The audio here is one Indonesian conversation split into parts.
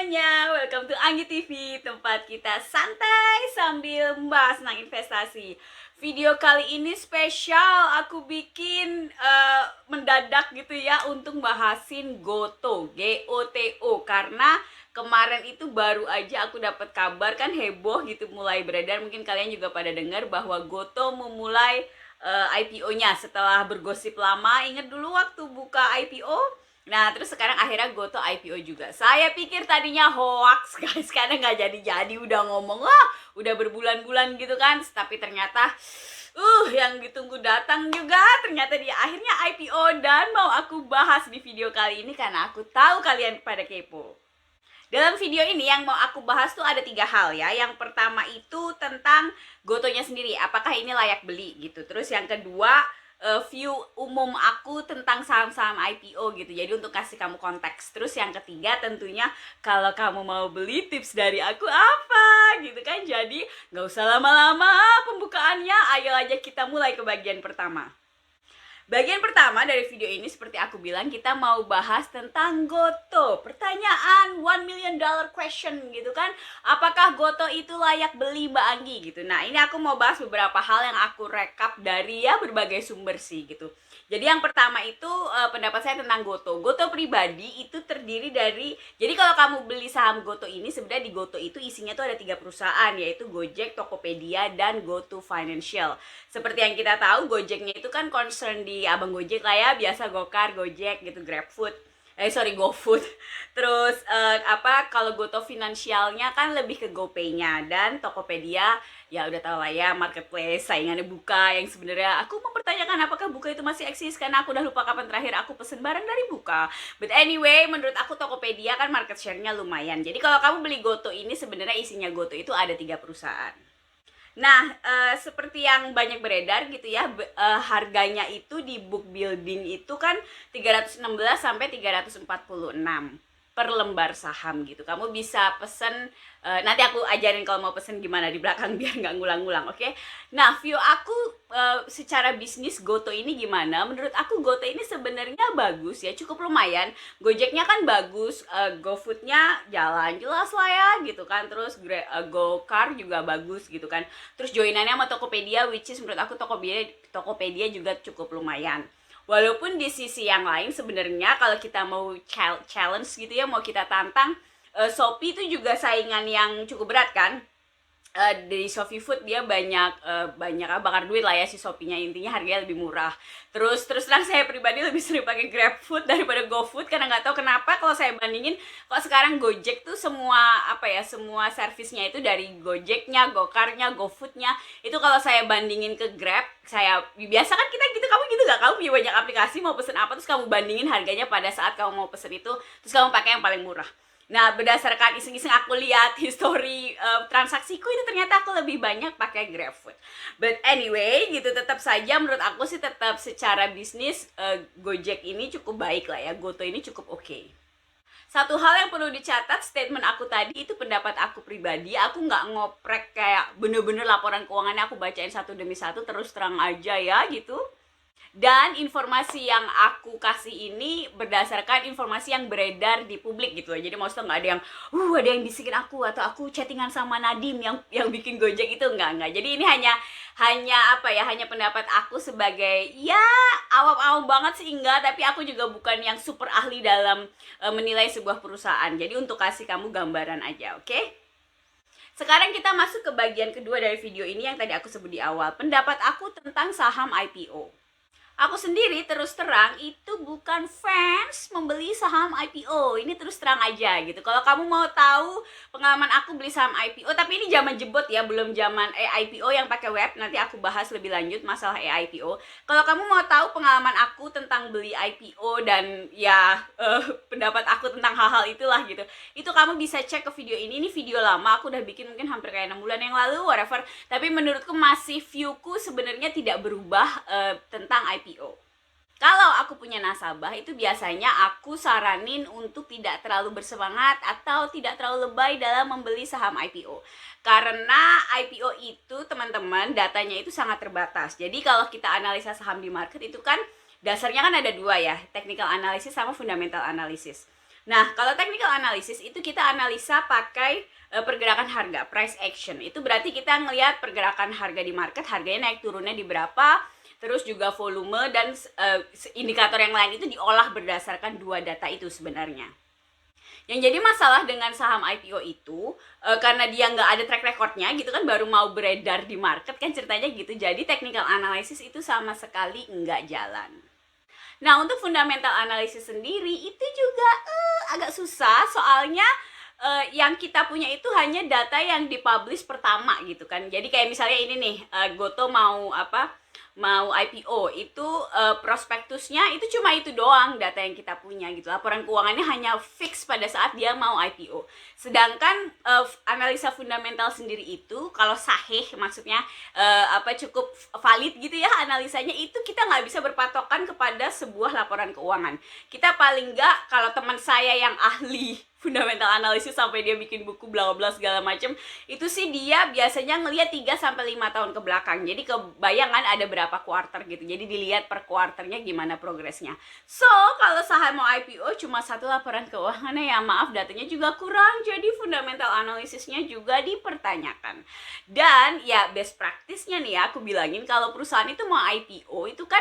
semuanya, welcome to Anggi TV, tempat kita santai sambil membahas tentang investasi. Video kali ini spesial, aku bikin mendadak gitu ya untuk bahasin Goto, G-O-T-O, karena kemarin itu baru aja aku dapat kabar, kan heboh gitu mulai beredar. Mungkin kalian juga pada dengar bahwa Goto memulai IPO-nya setelah bergosip lama. Ingat dulu waktu buka IPO. Nah, terus sekarang akhirnya Goto IPO juga. Saya pikir tadinya hoax, guys, karena nggak jadi-jadi, udah ngomong, wah, udah berbulan-bulan gitu kan. Tapi ternyata, yang ditunggu datang juga. Ternyata dia akhirnya IPO dan mau aku bahas di video kali ini karena aku tahu kalian pada kepo. Dalam video ini yang mau aku bahas tuh ada 3 hal ya. Yang pertama itu tentang Gotonya sendiri, apakah ini layak beli gitu. Terus yang kedua, view umum aku tentang saham-saham IPO gitu. Jadi untuk kasih kamu konteks. Terus yang ketiga tentunya kalau kamu mau beli, tips dari aku apa gitu kan. Jadi nggak usah lama-lama pembukaannya, ayo aja kita mulai ke bagian pertama. Bagian pertama dari video ini seperti aku bilang, kita mau bahas tentang Goto. Pertanyaan $1 million question gitu kan. Apakah Goto itu layak beli Mbak Anggi gitu. Nah, ini aku mau bahas beberapa hal yang aku rekap dari ya berbagai sumber sih gitu. Jadi yang pertama itu pendapat saya tentang Goto. Goto pribadi itu terdiri dari, jadi kalau kamu beli saham Goto ini, sebenarnya di Goto itu isinya tuh ada 3 perusahaan, yaitu Gojek, Tokopedia, dan GoTo Financial. Seperti yang kita tahu, Gojeknya itu kan concern di abang Gojek lah ya, biasa Gokar, Gojek gitu, GrabFood. GoFood. Terus kalau GoTo Finansialnya kan lebih ke GoPay-nya, dan Tokopedia ya udah tau lah ya, marketplace saingannya Buka, yang sebenarnya aku mempertanyakan apakah Buka itu masih eksis karena aku udah lupa kapan terakhir aku pesen barang dari Buka. But anyway, menurut aku Tokopedia kan market share-nya lumayan. Jadi kalau kamu beli Goto ini, sebenarnya isinya Goto itu ada 3 perusahaan. Nah, seperti yang banyak beredar gitu ya, harganya itu di book building itu kan 316 sampai 346 per lembar saham gitu. Kamu bisa pesen, nanti aku ajarin kalau mau pesen gimana di belakang biar nggak ngulang-ngulang, oke? Nah, view aku secara bisnis Goto ini gimana? Menurut aku Goto ini sebenarnya bagus ya, cukup lumayan. Gojeknya kan bagus, GoFoodnya jalan jelas lah ya gitu kan. Terus GoCar juga bagus gitu kan. Terus joinannya sama Tokopedia, which is menurut aku Tokopedia juga cukup lumayan. Walaupun di sisi yang lain sebenarnya kalau kita mau challenge gitu ya, mau kita tantang, Shopee itu juga saingan yang cukup berat kan. Dari Shopee Food dia banyak bakar duit lah ya si Shopee-nya, intinya harganya lebih murah. Terus terang saya pribadi lebih sering pakai GrabFood daripada GoFood karena nggak tahu kenapa kalau saya bandingin, kok sekarang Gojek tuh semua semua servisnya itu dari Gojeknya, Gokarnya, GoFoodnya itu kalau saya bandingin ke Grab, saya biasa kan kita gitu, kamu gitu gak? Kamu punya banyak aplikasi, mau pesen apa terus kamu bandingin harganya pada saat kamu mau pesen itu, terus kamu pakai yang paling murah. Nah, berdasarkan iseng-iseng aku lihat history transaksiku, itu ternyata aku lebih banyak pakai GrabFood. But anyway, gitu, tetap saja menurut aku sih tetap secara bisnis Gojek ini cukup baik lah ya, Goto ini cukup oke. Satu hal yang perlu dicatat, statement aku tadi itu pendapat aku pribadi. Aku nggak ngoprek kayak bener-bener laporan keuangannya aku bacain satu demi satu, terus terang aja ya gitu. Dan informasi yang aku kasih ini berdasarkan informasi yang beredar di publik gitu loh. Jadi maksudnya nggak ada yang bisikin aku atau aku chattingan sama Nadim yang bikin Gojek itu, enggak. Jadi ini hanya pendapat aku sebagai ya awam-awam banget sih enggak, tapi aku juga bukan yang super ahli dalam menilai sebuah perusahaan. Jadi untuk kasih kamu gambaran aja, oke? Sekarang kita masuk ke bagian kedua dari video ini yang tadi aku sebut di awal. Pendapat aku tentang saham IPO. Aku sendiri terus terang itu bukan fans membeli saham IPO. Ini terus terang aja gitu. Kalau kamu mau tahu pengalaman aku beli saham IPO, tapi ini zaman jebot ya, belum zaman IPO yang pakai web. Nanti aku bahas lebih lanjut masalah IPO. Kalau kamu mau tahu pengalaman aku tentang beli IPO dan ya pendapat aku tentang hal-hal itulah gitu, itu kamu bisa cek ke video ini. Ini video lama, aku udah bikin mungkin hampir kayak 6 bulan yang lalu, whatever. Tapi menurutku masih viewku sebenarnya tidak berubah tentang IPO. Kalau aku punya nasabah, itu biasanya aku saranin untuk tidak terlalu bersemangat atau tidak terlalu lebay dalam membeli saham IPO. Karena IPO itu teman-teman datanya itu sangat terbatas. Jadi kalau kita analisa saham di market itu kan dasarnya kan ada 2 ya, technical analysis sama fundamental analysis. Nah, kalau technical analysis itu kita analisa pakai pergerakan harga, price action. Itu berarti kita ngelihat pergerakan harga di market, harganya naik turunnya di berapa, terus juga volume dan indikator yang lain itu diolah berdasarkan dua data itu sebenarnya. Yang jadi masalah dengan saham IPO itu karena dia nggak ada track recordnya gitu kan, baru mau beredar di market kan ceritanya gitu, jadi technical analysis itu sama sekali nggak jalan. Nah, untuk fundamental analysis sendiri itu juga agak susah, soalnya yang kita punya itu hanya data yang dipublish pertama gitu kan. Jadi kayak misalnya ini nih, Goto mau IPO itu prospektusnya itu cuma itu doang data yang kita punya gitu. Laporan keuangannya hanya fix pada saat dia mau IPO. Sedangkan analisa fundamental sendiri itu kalau sahih, maksudnya cukup valid gitu ya analisanya, itu kita nggak bisa berpatokan kepada sebuah laporan keuangan. Kita paling nggak, kalau teman saya yang ahli fundamental analisis sampai dia bikin buku bla bla segala macam, itu sih dia biasanya ngelihat 3 sampai 5 tahun ke belakang. Jadi kebayangan ada berapa quarter gitu. Jadi dilihat per quarternya gimana progresnya. So, kalau saham mau IPO cuma satu laporan keuangannya, ya maaf, datanya juga kurang. Jadi fundamental analisisnya juga dipertanyakan. Dan ya best practice-nya nih ya, aku bilangin kalau perusahaan itu mau IPO itu kan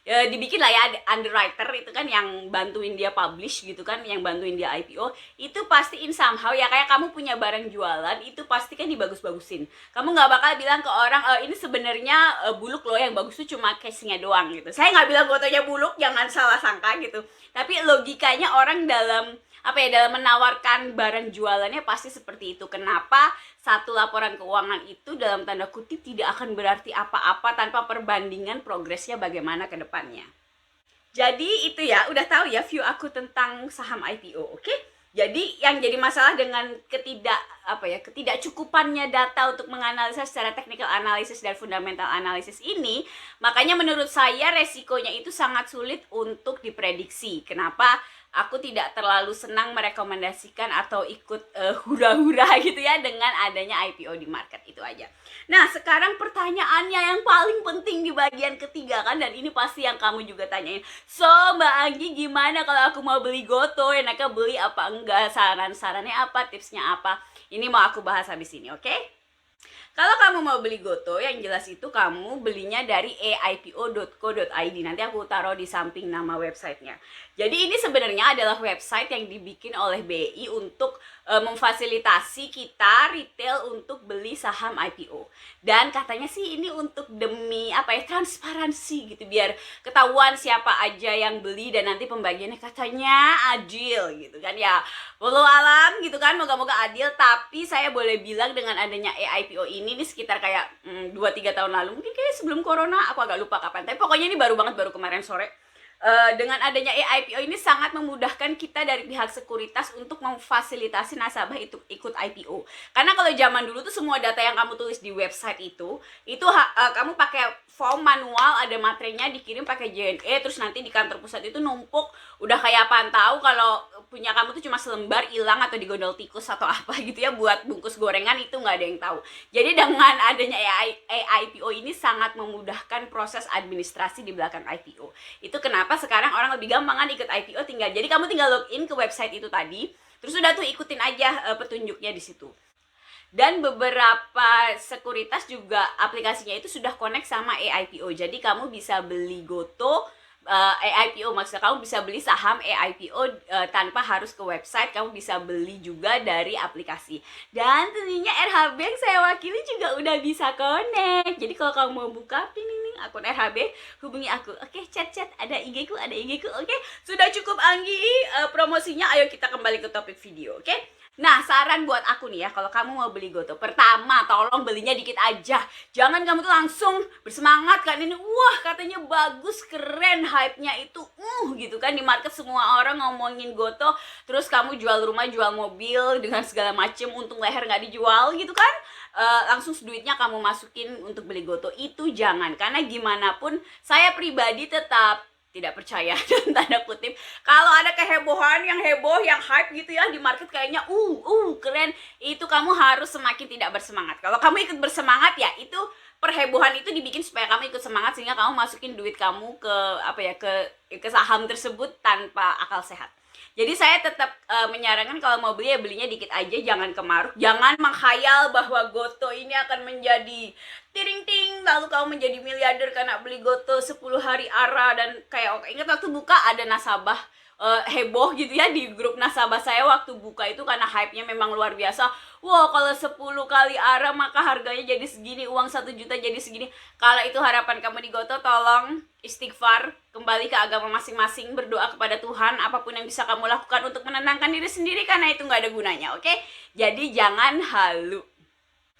dibikin lah ya underwriter itu kan yang bantuin dia publish gitu kan, yang bantuin dia IPO, itu pastiin somehow ya, kayak kamu punya barang jualan itu pasti kan dibagus-bagusin. Kamu nggak bakal bilang ke orang ini sebenarnya buluk loh, yang bagus tuh cuma casingnya doang gitu. Saya nggak bilang fotonya buluk, jangan salah sangka gitu, tapi logikanya orang dalam dalam menawarkan barang jualannya pasti seperti itu. Kenapa satu laporan keuangan itu dalam tanda kutip tidak akan berarti apa-apa tanpa perbandingan progresnya bagaimana ke depannya. Jadi itu ya, udah tahu ya view aku tentang saham IPO, oke? Jadi yang jadi masalah dengan ketidakcukupannya data untuk menganalisa secara technical analysis dan fundamental analysis ini, makanya menurut saya resikonya itu sangat sulit untuk diprediksi. Kenapa aku tidak terlalu senang merekomendasikan atau ikut hura-hura gitu ya dengan adanya IPO di market, itu aja. Nah, sekarang pertanyaannya yang paling penting di bagian ketiga kan, dan ini pasti yang kamu juga tanyain. So, Mbak Anggi, gimana kalau aku mau beli Goto? Enaknya beli apa enggak? Saran-sarannya apa? Tipsnya apa? Ini mau aku bahas habis ini, oke? Kalau kamu mau beli Goto, yang jelas itu kamu belinya dari eipo.co.id. Nanti aku taruh di samping nama websitenya. Jadi ini sebenarnya adalah website yang dibikin oleh BI untuk memfasilitasi kita retail untuk beli saham IPO. Dan katanya sih ini untuk demi transparansi gitu, biar ketahuan siapa aja yang beli dan nanti pembagiannya katanya adil gitu kan ya. Walau alam gitu kan, moga-moga adil. Tapi saya boleh bilang dengan adanya EIPO ini sekitar kayak 2-3 tahun lalu, mungkin kayak sebelum corona, aku agak lupa kapan, tapi pokoknya ini baru banget, baru kemarin sore. Dengan adanya EIPO ini sangat memudahkan kita dari pihak sekuritas untuk memfasilitasi nasabah itu ikut IPO. Karena kalau zaman dulu tuh semua data yang kamu tulis di website itu kamu pakai form manual, ada materainya dikirim pakai JNE, terus nanti di kantor pusat itu numpuk, udah kayak apaan tahu kalau punya kamu tuh cuma selembar hilang atau digondol tikus atau apa gitu ya buat bungkus gorengan, itu nggak ada yang tahu. Jadi dengan adanya EIPO ini sangat memudahkan proses administrasi di belakang IPO. Itu kenapa sekarang orang lebih gampangan ikut IPO, jadi kamu tinggal login ke website itu tadi, terus udah tuh ikutin aja petunjuknya di situ. Dan beberapa sekuritas juga aplikasinya itu sudah connect sama EIPO. Jadi kamu bisa beli Goto EIPO, maksudnya kamu bisa beli saham EIPO tanpa harus ke website, kamu bisa beli juga dari aplikasi. Dan tentunya RHB yang saya wakili juga udah bisa connect. Jadi kalau kamu mau buka akun RHB, hubungi aku. Oke, chat, ada IG ku. Oke, sudah cukup Anggi promosinya. Ayo kita kembali ke topik video, oke? Nah, saran buat aku nih ya, kalau kamu mau beli Goto, pertama tolong belinya dikit aja. Jangan kamu tuh langsung bersemangat kan ini, wah katanya bagus, keren, hype-nya itu gitu kan, di market semua orang ngomongin Goto, terus kamu jual rumah, jual mobil dengan segala macem, untung leher nggak dijual gitu kan, langsung duitnya kamu masukin untuk beli Goto. Itu jangan, karena gimana pun saya pribadi tetap tidak percaya dalam tanda kutip kalau ada kehebohan yang heboh, yang hype gitu ya di market, kayaknya keren, itu kamu harus semakin tidak bersemangat. Kalau kamu ikut bersemangat ya itu perhebohan itu dibikin supaya kamu ikut semangat, sehingga kamu masukin duit kamu ke ke saham tersebut tanpa akal sehat. Jadi saya tetap menyarankan kalau mau beli ya belinya dikit aja, jangan kemaruk. Jangan menghayal bahwa Goto ini akan menjadi tiring ting lalu kamu menjadi miliarder karena beli Goto 10 hari ARA. Dan kayak ingat waktu buka ada nasabah heboh gitu ya di grup nasabah saya waktu buka itu karena hype-nya memang luar biasa. Wow, kalau 10 kali ARA maka harganya jadi segini, uang 1 juta jadi segini. Kalau itu harapan kamu di Goto, tolong istighfar, kembali ke agama masing-masing, berdoa kepada Tuhan, apapun yang bisa kamu lakukan untuk menenangkan diri sendiri karena itu nggak ada gunanya, oke? Jadi jangan halu.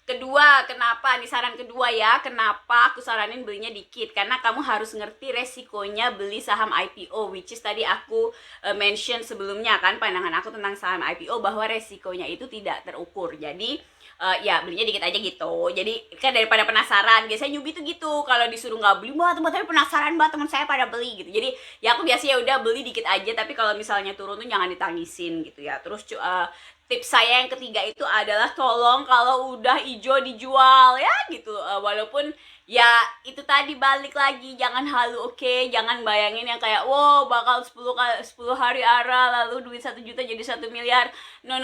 Kedua, kenapa? Ini saran kedua ya, kenapa aku saranin belinya dikit? Karena kamu harus ngerti resikonya beli saham IPO, which is tadi aku mention sebelumnya kan, pandangan aku tentang saham IPO bahwa resikonya itu tidak terukur. Jadi ya belinya dikit aja gitu. Jadi kan daripada penasaran, biasanya newbie tuh gitu, kalau disuruh nggak beli, wah tapi penasaran banget teman saya pada beli gitu. Jadi ya aku biasanya udah beli dikit aja, tapi kalau misalnya turun tuh jangan ditangisin gitu ya. Terus tips saya yang ketiga itu adalah tolong kalau udah hijau dijual ya gitu. Walaupun ya itu tadi balik lagi, jangan halu, oke? Jangan bayangin yang kayak wow bakal 10 hari ARA lalu duit 1 juta jadi 1 miliar. No,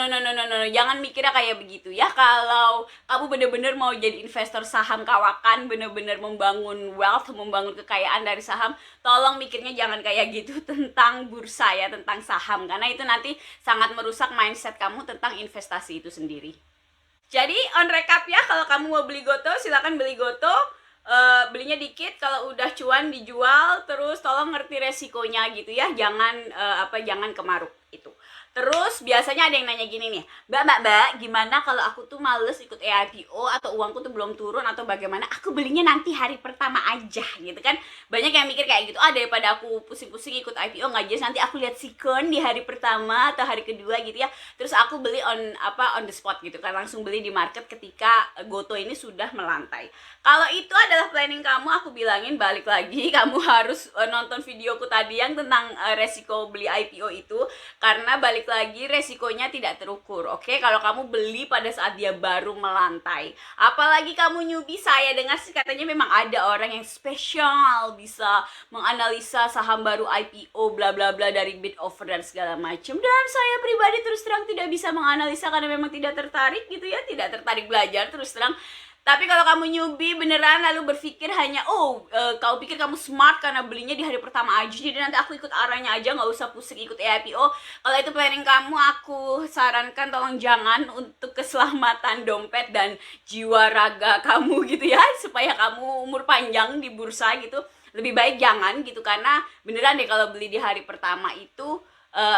jangan mikirnya kayak begitu ya. Kalau kamu bener-bener mau jadi investor saham kawakan, bener-bener membangun wealth, membangun kekayaan dari saham, tolong mikirnya jangan kayak gitu tentang bursa ya, tentang saham, karena itu nanti sangat merusak mindset kamu tentang investasi itu sendiri. Jadi on recap ya, kalau kamu mau beli Goto silakan beli Goto, belinya dikit, kalau udah cuan dijual, terus tolong ngerti resikonya gitu ya, jangan kemaruk itu. Terus biasanya ada yang nanya gini nih, mbak, gimana kalau aku tuh males ikut EIPO atau uangku tuh belum turun atau bagaimana, aku belinya nanti hari pertama aja gitu kan. Banyak yang mikir kayak gitu, daripada aku pusing-pusing ikut IPO nggak jelas, nanti aku lihat sikon di hari pertama atau hari kedua gitu ya, terus aku beli on the spot gitu kan, langsung beli di market ketika Goto ini sudah melantai. Kalau itu adalah planning kamu, aku bilangin balik lagi, kamu harus nonton videoku tadi yang tentang resiko beli IPO itu, karena balik lagi resikonya tidak terukur, oke? Kalau kamu beli pada saat dia baru melantai, apalagi kamu newbie, saya dengar sih katanya memang ada orang yang spesial bisa menganalisa saham baru IPO bla bla bla dari bid offer dan segala macam. Dan saya pribadi terus terang tidak bisa menganalisa karena memang tidak tertarik gitu ya, tidak tertarik belajar terus terang. Tapi kalau kamu newbie beneran lalu berpikir hanya kau pikir kamu smart karena belinya di hari pertama aja, jadi nanti aku ikut arahnya aja, nggak usah pusing ikut EIPO. Kalau itu planning kamu, aku sarankan tolong jangan, untuk keselamatan dompet dan jiwa raga kamu gitu ya, supaya kamu umur panjang di bursa gitu, lebih baik jangan gitu. Karena beneran deh kalau beli di hari pertama itu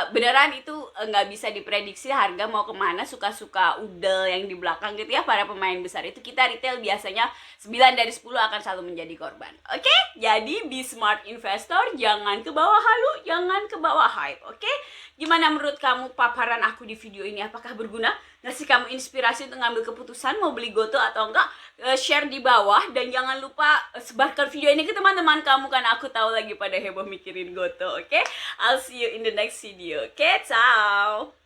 beneran itu nggak bisa diprediksi harga mau kemana, suka-suka udel yang di belakang gitu ya, para pemain besar itu. Kita retail biasanya 9 dari 10 akan selalu menjadi korban. Oke? Jadi be smart investor, jangan ke bawah halu, jangan ke bawah hype. Oke? Gimana menurut kamu paparan aku di video ini? Apakah berguna? Ngasih kamu inspirasi untuk ngambil keputusan mau beli Goto atau enggak? Share di bawah, dan jangan lupa sebarkan video ini ke teman-teman kamu karena aku tahu lagi pada heboh mikirin Goto. Oke? I'll see you in the next video. Okay, ciao.